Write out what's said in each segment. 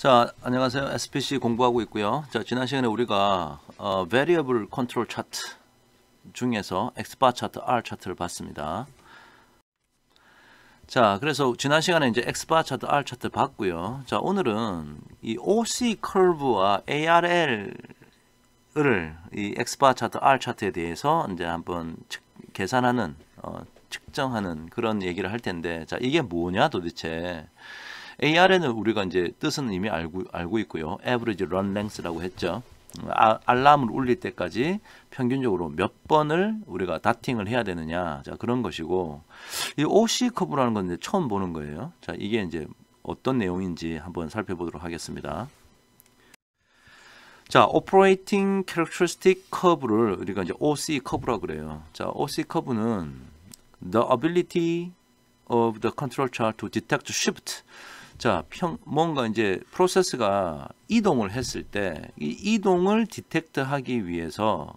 자, 안녕하세요. SPC 공부하고 있고요. 자, 지난 시간에 우리가 Variable Control Chart 중에서 Xbar 차트, R 차트를 봤습니다. 자, 그래서 지난 시간에 이제 Xbar 차트, R 차트 봤고요. 자, 오늘은 이 OC 커브와 ARL을 이 Xbar 차트, R 차트에 대해서 이제 한번 계산하는 측정하는 그런 얘기를 할 텐데, 자, 이게 뭐냐 도대체? AR에는 우리가 이제 뜻은 이미 알고 있고요. Average Run Length라고 했죠. 알람을 울릴 때까지 평균적으로 몇 번을 우리가 다팅을 해야 되느냐, 자, 그런 것이고, 이 OC 커브라는 건 이제 처음 보는 거예요. 자, 이게 이제 어떤 내용인지 한번 살펴보도록 하겠습니다. 자, Operating Characteristic Curve를 우리가 이제 OC 커브라고 그래요. 자, OC 커브는 The ability of the control chart to detect shift. 자, 뭔가 이제 프로세스가 이동을 했을 때 이 이동을 디텍트하기 위해서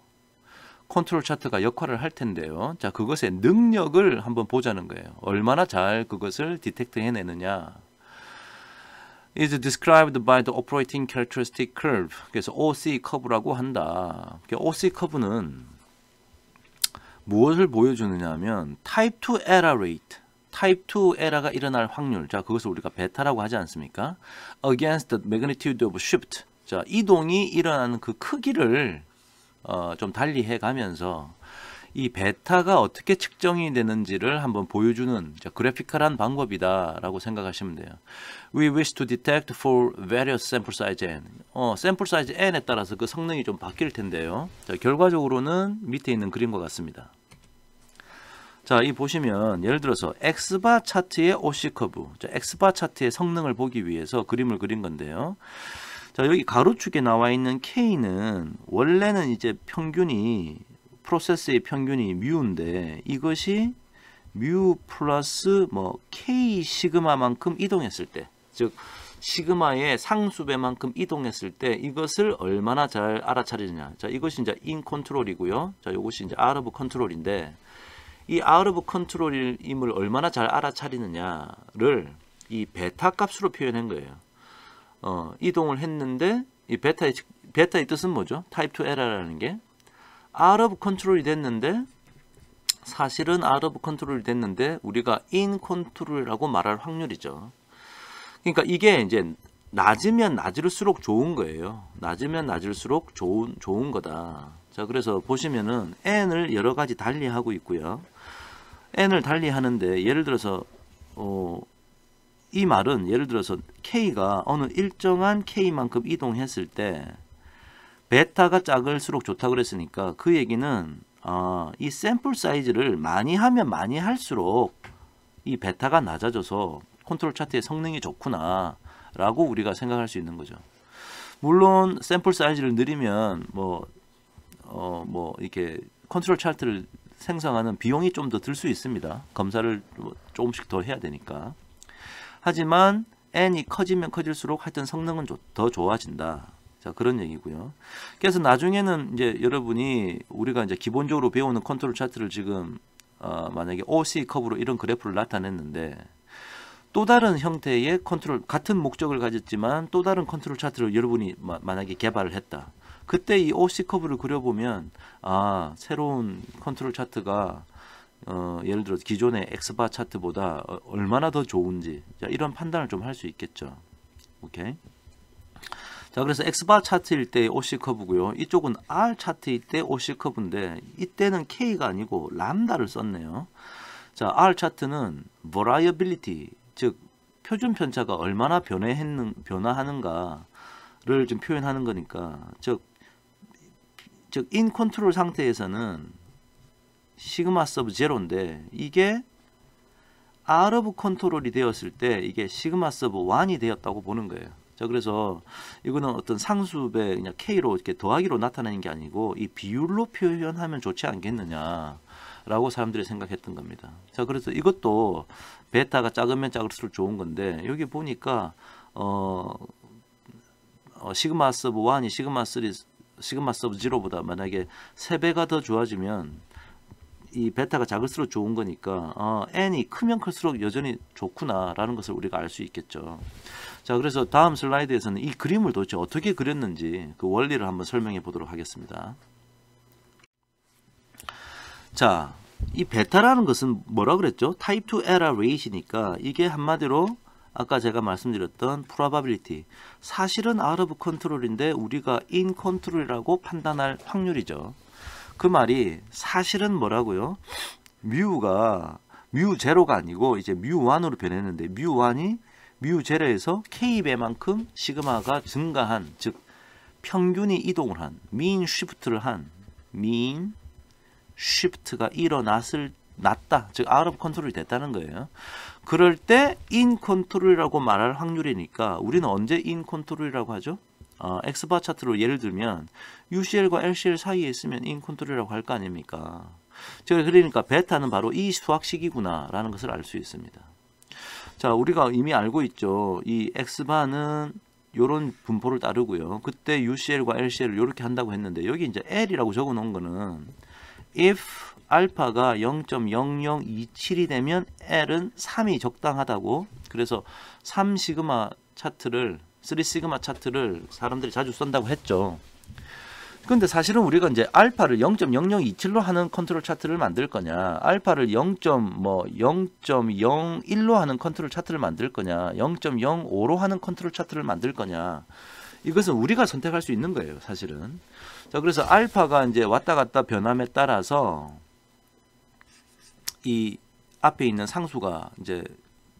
컨트롤 차트가 역할을 할 텐데요. 자, 그것의 능력을 한번 보자는 거예요. 얼마나 잘 그것을 디텍트 해내느냐. is described by the operating characteristic curve. 그래서 OC 커브라고 한다. OC 커브는 무엇을 보여주느냐 하면 type 2 error rate. 타입 2 에러가 일어날 확률, 자, 그것을 우리가 베타라고 하지 않습니까? Against the magnitude of shift. 자, 이동이 일어나는 그 크기를 좀 달리해 가면서 이 베타가 어떻게 측정이 되는지를 한번 보여주는, 자, 그래피컬한 방법이다라고 생각하시면 돼요. We wish to detect for various sample size n. 샘플 사이즈 n에 따라서 그 성능이 좀 바뀔 텐데요. 자, 결과적으로는 밑에 있는 그림과 같습니다. 자, 이 보시면 예를 들어서 X바 차트의 OC 커브, 자, X바 차트의 성능을 보기 위해서 그림을 그린 건데요. 자, 여기 가로축에 나와 있는 K는 원래는 이제 평균이 프로세스의 평균이 뮤인데 이것이 뮤 플러스 뭐 K 시그마만큼 이동했을 때, 즉 시그마의 상수배만큼 이동했을 때 이것을 얼마나 잘 알아차리느냐. 자, 이것이 이제 인 컨트롤이고요. 자, 이것이 이제 아웃 오브 컨트롤인데 이 아웃 오브 컨트롤임을 얼마나 잘 알아차리느냐를 이 베타 값으로 표현한 거예요. 이동을 했는데 이 베타의 뜻은 뭐죠? 타입 2 에러라는 게 아웃 오브 컨트롤이 됐는데 사실은 아웃 오브 컨트롤이 됐는데 우리가 인 컨트롤이라고 말할 확률이죠. 그러니까 이게 이제 낮으면 낮을수록 좋은 거예요. 낮으면 낮을수록 좋은 거다. 자, 그래서 보시면은 n을 여러 가지 달리하고 있고요. n을 달리하는데 예를 들어서 이 말은 예를 들어서 k가 어느 일정한 k만큼 이동했을 때 베타가 작을수록 좋다 그랬으니까 그 얘기는 이 샘플 사이즈를 많이 하면 많이 할수록 이 베타가 낮아져서 컨트롤 차트의 성능이 좋구나 라고 우리가 생각할 수 있는 거죠. 물론 샘플 사이즈를 늘리면 뭐 이렇게 컨트롤 차트를 생성하는 비용이 좀 더 들 수 있습니다. 검사를 조금씩 더 해야 되니까. 하지만 n이 커지면 커질수록 하여튼 성능은 더 좋아진다. 자, 그런 얘기고요. 그래서 나중에는 이제 여러분이 우리가 이제 기본적으로 배우는 컨트롤 차트를 지금 만약에 OC 커브로 이런 그래프를 나타냈는데 또 다른 형태의 컨트롤, 같은 목적을 가졌지만 또 다른 컨트롤 차트를 여러분이 만약에 개발을 했다. 그때 이 OC 커브를 그려보면 새로운 컨트롤 차트가 예를 들어 기존의 X바 차트보다 얼마나 더 좋은지, 자, 이런 판단을 좀 할 수 있겠죠. 오케이. 자, 그래서 X바 차트일 때 OC 커브고요. 이쪽은 R 차트일 때 OC 커브인데 이때는 K가 아니고 람다를 썼네요. 자, R 차트는 variability, 즉 표준 편차가 얼마나 변화하는가를 좀 표현하는 거니까, 즉 인 컨트롤 상태에서는 시그마 서브 제로인데 이게 아웃 오브 컨트롤이 되었을 때 이게 시그마 서브 1이 되었다고 보는 거예요. 자, 그래서 이거는 어떤 상수배 그냥 K로 이렇게 더하기로 나타내는 게 아니고 이 비율로 표현하면 좋지 않겠느냐 라고 사람들이 생각했던 겁니다. 자, 그래서 이것도 베타가 작으면 작을수록 좋은 건데 여기 보니까 시그마 서브 1이 시그마 서브 0보다 만약에 3배가 더 좋아지면 이 베타가 작을수록 좋은 거니까 n이 크면 클수록 여전히 좋구나라는 것을 우리가 알 수 있겠죠. 자, 그래서 다음 슬라이드에서는 이 그림을 도대체 어떻게 그렸는지 그 원리를 한번 설명해 보도록 하겠습니다. 자, 이 베타라는 것은 뭐라 그랬죠? 타입 2 에러 레이시니까 이게 한마디로 아까 제가 말씀드렸던 probability, 사실은 out of control인데 우리가 in control이라고 판단할 확률이죠. 그 말이 사실은 뭐라고요? 뮤가 뮤 제로가 아니고 이제 뮤 1으로 변했는데 뮤 1이 뮤 제로에서 K배만큼 시그마가 증가한, 즉 평균이 이동을 한, mean shift를 한, mean shift가 났다, 즉 out of control이 됐다는 거예요. 그럴 때 in control이라고 말할 확률이니까 우리는 언제 in control이라고 하죠? X바 차트로 예를 들면 UCL과 LCL 사이에 있으면 in control이라고 할 거 아닙니까? 그러니까 베타는 바로 이 수학식이구나 라는 것을 알 수 있습니다. 자, 우리가 이미 알고 있죠. 이 X바는 요런 분포를 따르고요. 그때 UCL과 LCL을 이렇게 한다고 했는데 여기 이제 L이라고 적어 놓은 거는 if 알파가 0.0027이 되면 L은 3이 적당하다고. 그래서 3 시그마 차트를 3 시그마 차트를 사람들이 자주 쓴다고 했죠. 근데 사실은 우리가 이제 알파를 0.0027로 하는 컨트롤 차트를 만들 거냐, 알파를 0.01로 하는 컨트롤 차트를 만들 거냐, 0.05로 하는 컨트롤 차트를 만들 거냐, 이것은 우리가 선택할 수 있는 거예요, 사실은. 자, 그래서 알파가 이제 왔다 갔다 변함에 따라서 이 앞에 있는 상수가 이제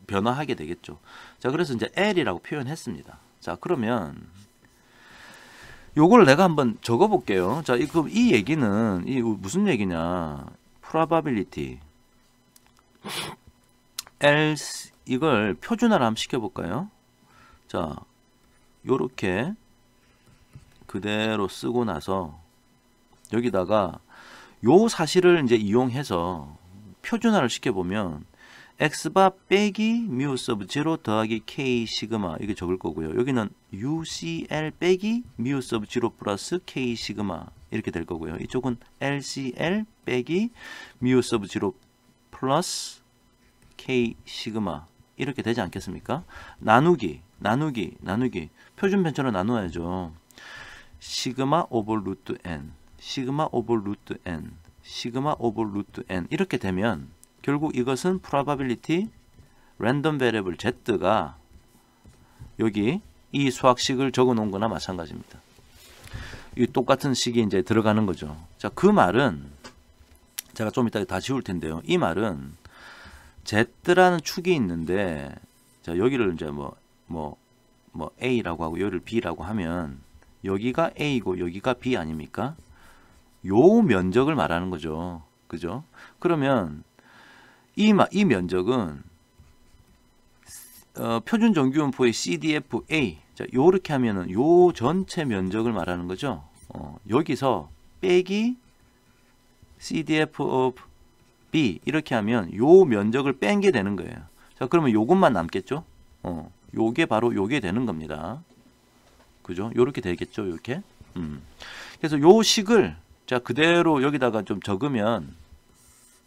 변화하게 되겠죠. 자, 그래서 이제 L이라고 표현했습니다. 자, 그러면 요걸 내가 한번 적어 볼게요. 자, 이 얘기는 무슨 얘기냐? probability else, 이걸 표준화를 한번 시켜 볼까요? 자, 요렇게 그대로 쓰고 나서 여기다가 요 사실을 이제 이용해서 표준화를 시켜 보면 X바 빼기 뮤 서브 0 더하기 K 시그마 이게 적을 거고요. 여기는 UCL 빼기 뮤 서브 0 플러스 K 시그마 이렇게 될 거고요. 이쪽은 LCL 빼기 뮤 서브 0 플러스 K 시그마 이렇게 되지 않겠습니까? 나누기 표준 편차로 나누어야죠. 시그마 오버 루트 n, 시그마 오버 루트 n, 시그마 오버 루트 n 이렇게 되면 결국 이것은 probability random variable z가 여기 이 수학식을 적어 놓은 거나 마찬가지입니다. 이 똑같은 식이 이제 들어가는 거죠. 자, 그 말은 제가 좀 이따 다 지울 텐데요. 이 말은 z라는 축이 있는데, 자, 여기를 이제 뭐 A라고 하고 여기를 B라고 하면 여기가 A고 여기가 B 아닙니까? 요 면적을 말하는 거죠. 그죠? 그러면 이 면적은 표준 정규분포의 CDFA, 자, 요렇게 하면은 요 전체 면적을 말하는 거죠. 여기서 빼기 CDF of B 이렇게 하면 요 면적을 뺀 게 되는 거예요. 자, 그러면 요것만 남겠죠. 요게 바로 요게 되는 겁니다. 그죠? 요렇게 되겠죠, 요렇게. 그래서 요 식을 자 그대로 여기다가 좀 적으면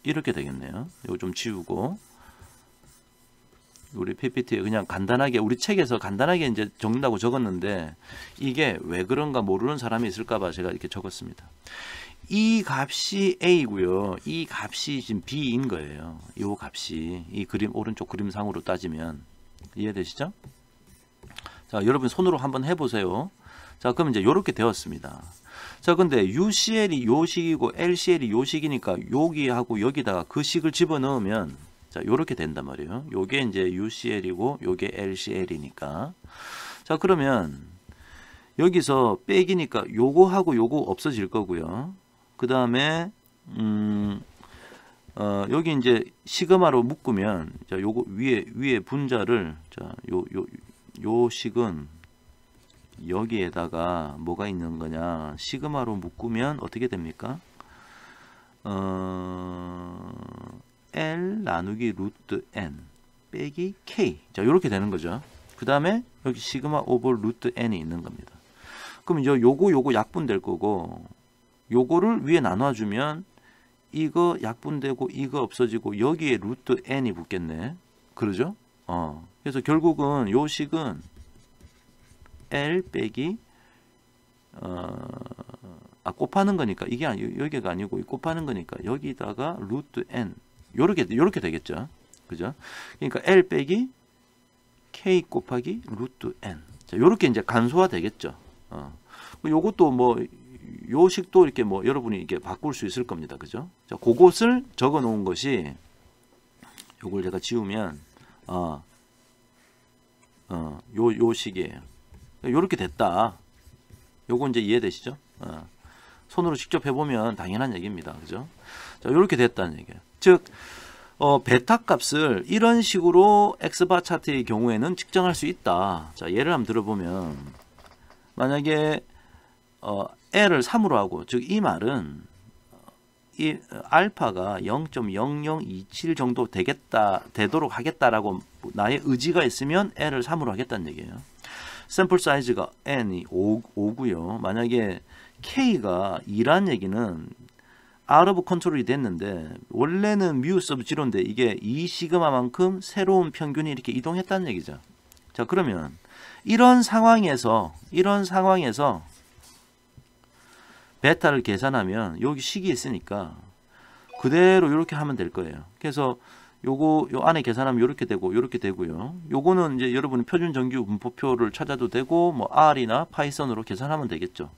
이렇게 되겠네요. 이거 좀 지우고 우리 PPT에 그냥 간단하게 우리 책에서 간단하게 이제 적는다고 적었는데 이게 왜 그런가 모르는 사람이 있을까봐 제가 이렇게 적었습니다. 이 값이 A고요. 이 값이 지금 B인 거예요. 이 값이 이 그림 오른쪽 그림상으로 따지면 이해되시죠? 자, 여러분 손으로 한번 해보세요. 자, 그럼 이제 이렇게 되었습니다. 자, 근데 UCL이 요 식이고 LCL이 요 식이니까 여기하고 여기다가 그 식을 집어넣으면 자, 요렇게 된단 말이에요. 요게 이제 UCL이고 요게 LCL이니까. 자, 그러면 여기서 빼기니까 요거하고 요거 없어질 거고요. 그 다음에 여기 이제 시그마로 묶으면 자, 요거 위에 분자를 자, 요 식은 여기에다가 뭐가 있는 거냐, 시그마로 묶으면 어떻게 됩니까? L 나누기 루트 N 빼기 K, 자, 요렇게 되는 거죠. 그 다음에 여기 시그마 오버 루트 N이 있는 겁니다. 그럼 이제 요거 약분될 거고 요거를 위에 나눠주면 이거 약분되고 이거 없어지고 여기에 루트 n이 붙겠네. 그러죠? 그래서 결국은 요 식은 L 빼기 곱하는 거니까 이게 여기가 아니고 곱하는 거니까 여기다가 루트 n 요렇게 되겠죠. 그죠? 그러니까 L 빼기 K 곱하기 루트 n. 자, 요렇게 이제 간소화 되겠죠. 요것도 뭐 요식도 이렇게 뭐 여러분이 이렇게 바꿀 수 있을 겁니다. 그죠? 자, 그것을 적어 놓은 것이 요걸 제가 지우면 요 식이에요. 요렇게 됐다. 요거 이제 이해되시죠? 손으로 직접 해보면 당연한 얘기입니다. 그죠? 자, 요렇게 됐다는 얘기예요. 즉, 베타 값을 이런 식으로 X바 차트의 경우에는 측정할 수 있다. 자, 예를 한번 들어보면, 만약에, L을 3으로 하고, 즉, 이 말은, 이 알파가 0.0027 정도 되도록 하겠다라고 나의 의지가 있으면 L을 3으로 하겠다는 얘기예요. 샘플 사이즈가 n이 5고요. 만약에 k가 2란 얘기는 out of 컨트롤이 됐는데 원래는 mu sub 0인데 이게 2 시그마만큼 새로운 평균이 이렇게 이동했다는 얘기죠. 자, 그러면 이런 상황에서 베타를 계산하면 여기 식이 있으니까 그대로 이렇게 하면 될 거예요. 그래서 요 안에 계산하면 요렇게 되고요. 요거는 이제 여러분이 표준 정규 분포표를 찾아도 되고 뭐 R이나 파이썬으로 계산하면 되겠죠.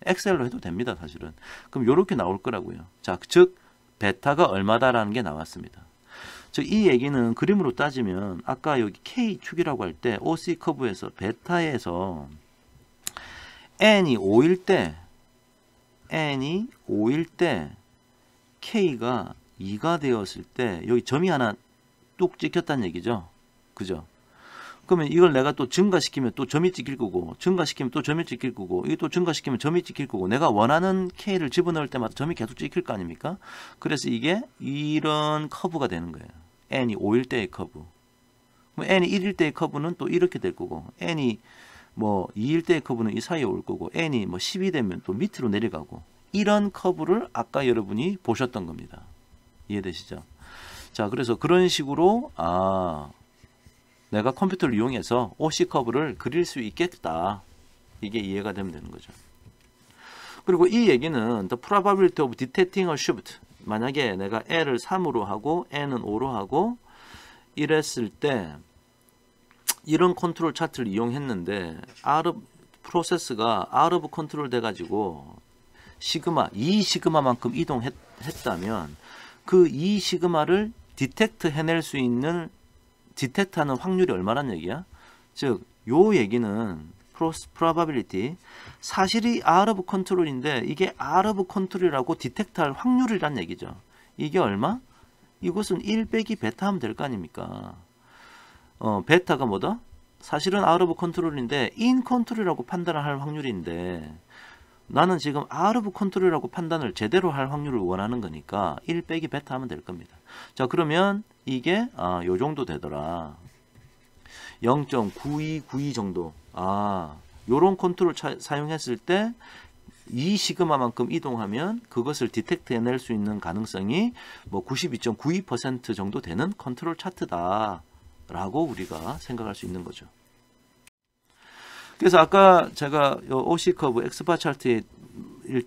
엑셀로 해도 됩니다, 사실은. 그럼 요렇게 나올 거라고요. 자, 즉 베타가 얼마다라는 게 나왔습니다. 즉 이 얘기는 그림으로 따지면 아까 여기 K축이라고 할 때 OC 커브에서 베타에서 n이 5일 때 K가 2가 되었을 때 여기 점이 하나 뚝 찍혔다는 얘기죠. 그죠? 그러면 이걸 내가 또 증가시키면 또 점이 찍힐 거고, 증가시키면 또 점이 찍힐 거고, 이게 또 증가시키면 점이 찍힐 거고, 내가 원하는 K를 집어넣을 때마다 점이 계속 찍힐 거 아닙니까? 그래서 이게 이런 커브가 되는 거예요. n이 5일 때의 커브. n이 1일 때의 커브는 또 이렇게 될 거고, n이 뭐 2일 때의 커브는 이 사이에 올 거고, n이 뭐 10이 되면 또 밑으로 내려가고, 이런 커브를 아까 여러분이 보셨던 겁니다. 이해되시죠? 자, 그래서 그런 식으로 내가 컴퓨터를 이용해서 OC 커브를 그릴 수 있겠다. 이게 이해가 되면 되는 거죠. 그리고 이 얘기는 the probability of detecting a shift. 만약에 내가 L을 3으로 하고 N은 5로 하고 이랬을 때 이런 컨트롤 차트를 이용했는데 프로세스가 out of 컨트롤 돼가지고 시그마, 2 시그마만큼 이동했다면 그 2 시그마를 디텍트 해낼 수 있는 디텍트하는 확률이 얼마란 얘기야? 즉, 요 얘기는 probability 사실이 out of control인데 이게 out of control이라고 디텍트할 확률이란 얘기죠. 이게 얼마? 이것은 1 빼기 베타 하면 될 거 아닙니까? 베타가 뭐다? 사실은 out of control인데 in control이라고 판단을 할 확률인데 나는 지금 out of control이라고 판단을 제대로 할 확률을 원하는 거니까 1 빼기 베타 하면 될 겁니다. 자, 그러면 이게 요 정도 되더라. 0.9292 정도. 요런 컨트롤 사용했을 때 2 시그마만큼 이동하면 그것을 디텍트 해낼 수 있는 가능성이 뭐 92.92% 정도 되는 컨트롤 차트다 라고 우리가 생각할 수 있는 거죠. 그래서 아까 제가 OC 커브 X바 차트일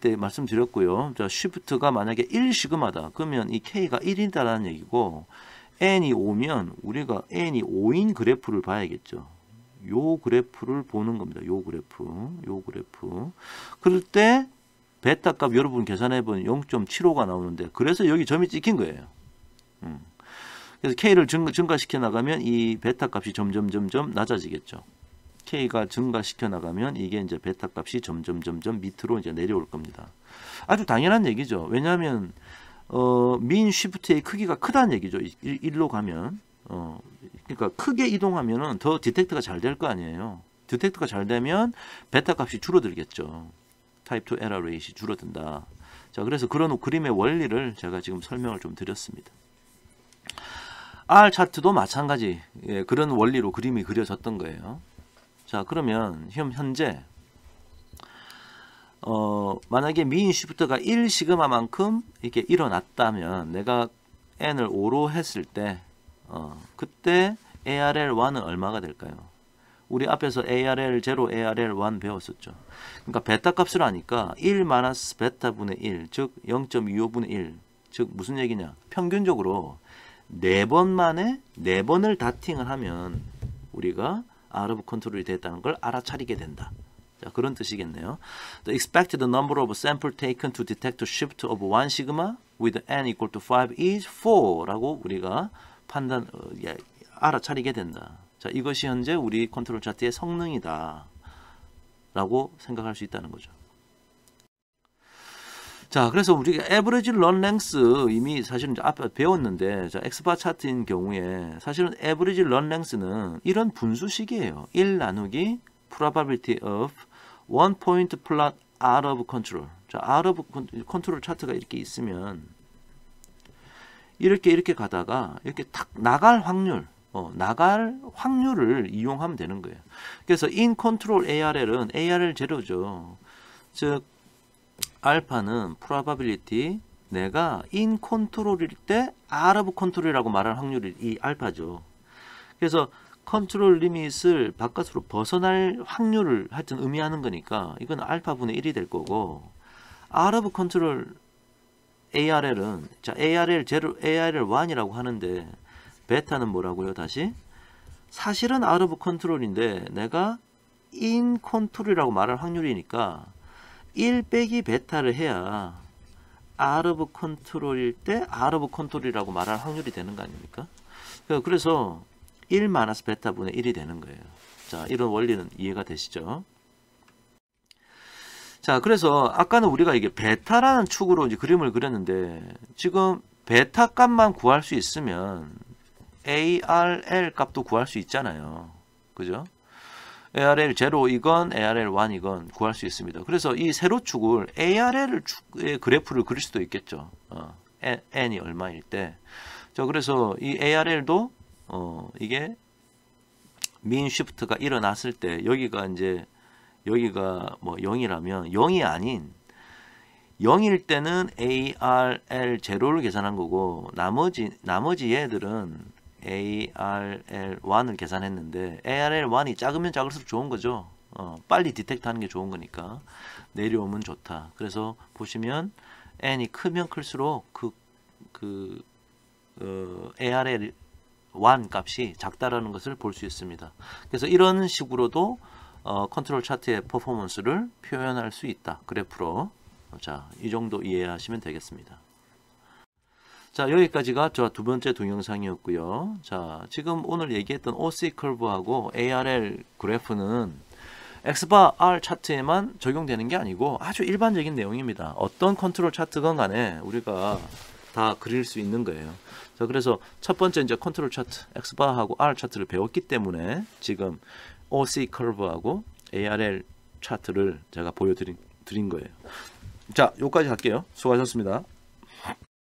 때 말씀드렸고요. 자, 쉬프트가 만약에 1 시그마다 그러면 이 K가 1이다라는 얘기고 N이 5면 우리가 N이 5인 그래프를 봐야겠죠. 요 그래프를 보는 겁니다. 요 그래프. 그럴 때 베타 값 여러분 계산해 보면 0.75가 나오는데 그래서 여기 점이 찍힌 거예요. 그래서 K를 증가시켜 나가면 이 베타 값이 점점 낮아지겠죠. K가 증가시켜 나가면 이게 이제 베타 값이 점점 밑으로 이제 내려올 겁니다. 아주 당연한 얘기죠. 왜냐하면 민 쉬프트의 크기가 크다는 얘기죠. 일로 가면 그러니까 크게 이동하면은 더 디텍트가 잘 될 거 아니에요. 디텍트가 잘 되면 베타 값이 줄어들겠죠. 타입 2 에러 레이시 줄어든다. 자, 그래서 그런 그림의 원리를 제가 지금 설명을 좀 드렸습니다. R 차트도 마찬가지 그런 원리로 그림이 그려졌던 거예요. 자, 그러면 현재 만약에 미인 쉬프트가 1 시그마만큼 이렇게 일어났다면 내가 n을 5로 했을 때 그때 ARL1은 얼마가 될까요? 우리 앞에서 ARL0, ARL1 배웠었죠. 그러니까 베타 값을 하니까 1 마이너스 베타분의 1, 즉 0.25분의 1, 즉 무슨 얘기냐? 평균적으로 4번 만에 4번을 다팅을 하면 우리가 out of control이 됐다는 걸 알아차리게 된다. 자, 그런 뜻이겠네요. The expected number of sample taken to detect a shift of 1 sigma with n equal to 5 is 4라고 우리가 알아차리게 된다. 자, 이것이 현재 우리 컨트롤 차트의 성능이다 라고 생각할 수 있다는 거죠. 자, 그래서 우리가 average run length 이미 사실은 이제 앞에 배웠는데, 자, X바 차트인 경우에 사실은 average run length는 이런 분수식이에요. 1 나누기 probability of 1 point plot out of control. 자, out of control 차트가 이렇게 있으면 이렇게 가다가 이렇게 탁 나갈 확률을 이용하면 되는 거예요. 그래서 in control ARL은 ARL 제로죠. 즉 알파는 probability 내가 in control일 때 out of control이라고 말할 확률이 이 알파죠. 그래서 컨트롤 리밋을 바깥으로 벗어날 확률을 하여튼 의미하는 거니까 이건 알파분의 1이 될 거고, out of control ARL은 자 ARL0, ARL1이라고 하는데 베타는 뭐라고요? 다시 사실은 out of control인데 내가 in control이라고 말할 확률이니까 1 빼기 베타를 해야 out of control일 때 out of control이라고 말할 확률이 되는 거 아닙니까? 그래서 1 마이너스 베타분의 1이 되는 거예요. 자, 이런 원리는 이해가 되시죠? 자, 그래서 아까는 우리가 이게 베타라는 축으로 이제 그림을 그렸는데 지금 베타 값만 구할 수 있으면 ARL 값도 구할 수 있잖아요. 그죠? ARL 0이건 ARL 1이건 구할 수 있습니다. 그래서 이 세로축을 ARL 축의 그래프를 그릴 수도 있겠죠. n이 얼마일 때. 자, 그래서 이 ARL도 이게 민 쉬프트가 일어났을 때 여기가 뭐 0이라면 0이 아닌 0일 때는 ARL 제로를 계산한 거고 나머지 얘들은 ARL1을 계산했는데 ARL1이 작으면 작을수록 좋은 거죠. 빨리 디텍트 하는 게 좋은 거니까 내려오면 좋다. 그래서 보시면 n이 크면 클수록 ARL 1 값이 작다라는 것을 볼 수 있습니다. 그래서 이런 식으로도 컨트롤 차트의 퍼포먼스를 표현할 수 있다. 그래프로. 자, 이 정도 이해하시면 되겠습니다. 자, 여기까지가 저 두 번째 동영상이었고요. 자, 지금 오늘 얘기했던 OC 커브하고 ARL 그래프는 X바 R 차트에만 적용되는 게 아니고 아주 일반적인 내용입니다. 어떤 컨트롤 차트건 간에 우리가 다 그릴 수 있는 거예요. 자, 그래서 첫 번째 이제 컨트롤 차트 X바하고 R 차트를 배웠기 때문에 지금 OC 커브하고 ARL 차트를 제가 보여드린 거예요. 자, 여기까지 할게요. 수고하셨습니다.